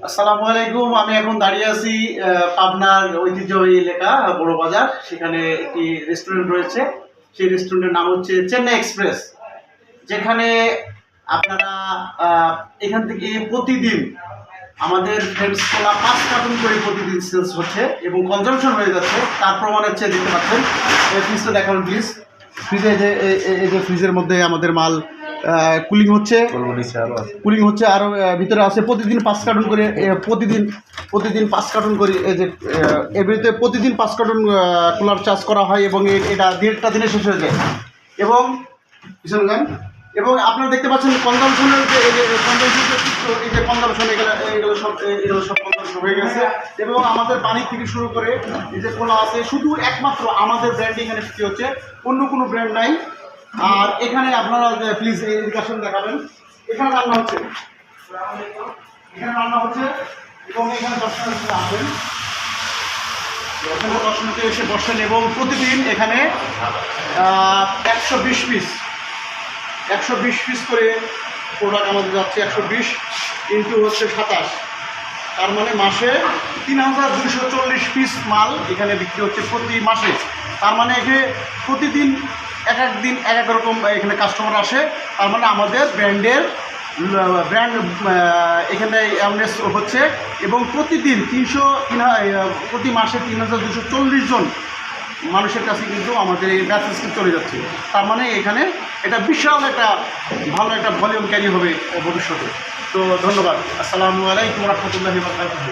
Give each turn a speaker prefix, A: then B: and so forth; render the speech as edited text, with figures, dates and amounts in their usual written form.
A: আসসালামু আলাইকুম। আমি এখন দাঁড়িয়ে আছি পাবনার ঐতিহ্যবাহী এলাকা বড় বাজার। সেখানে একটি রেস্টুরেন্ট রয়েছে। সেই রেস্টুরেন্টের নাম হচ্ছে চেন্নাই এক্সপ্রেস, যেখানে আপনারা এখান থেকে প্রতিদিন আমাদের ফ্রেন্ডস কোলা 5 কার্টুন করে প্রতিদিন সেলস হচ্ছে এবং কনজামশন হয়ে যাচ্ছে। তার প্রমাণ হচ্ছে, দেখতে পাচ্ছেন ফ্রিজটা দেখান প্লিজ। ফ্রিজে এই যে ফ্রিজের মধ্যে আমাদের মাল কুলিং হচ্ছে, আরও ভিতরে আছে। প্রতিদিন 5 কার্টুন করে প্রতিদিন 5 কার্টুন করে এই যে এভরিতে প্রতিদিন 5 কার্টুন কুলার চার্জ করা হয় এবং এটা 1.5টা দিনে শেষ হয়ে যায়। এবং পিছনে যান, এবং আপনারা দেখতে পাচ্ছেন কনজামশনের যে এই যে কনজামশন এগুলো সব কনজামশন হয়ে গেছে। এবং আমাদের পানি থেকে শুরু করে এই যে খোলা আছে, শুধু একমাত্র আমাদের ব্র্যান্ডিং এখানে বিক্রি হচ্ছে, অন্য কোনো ব্র্যান্ড নাই। আর এখানে আপনারা প্লিজ এই এডুকেশন দেখাবেন। এখানে রান্না হচ্ছে, এবং এখানে দর্শনার্থীরা আসেন, এখানে দর্শনার্থী এসে বসেন এবং প্রতিদিন এখানে 120 পিস করে প্রোডাক্ট আমাদের যাচ্ছে। 120 ইন্টু হচ্ছে 27, তার মানে মাসে 3240 পিস মাল এখানে বিক্রি হচ্ছে প্রতি মাসে। তার মানে এখানে প্রতিদিন এক দিন এক এক রকম এখানে কাস্টমার আসে। তার মানে আমাদের ব্র্যান্ড এখানে অ্যাওয়ারনেস হচ্ছে। এবং প্রতিদিন প্রতি মাসে 3240 জন মানুষের কাছে কিন্তু আমাদের এই মেসেজ চলে যাচ্ছে। তার মানে এখানে এটা বিশাল একটা ভালো একটা ভলিউম ক্যারি হবে ভবিষ্যতে। তো ধন্যবাদ। আসসালামু আলাইকুম ওয়া রাহমাতুল্লাহি ওয়া বারাকাতুহু।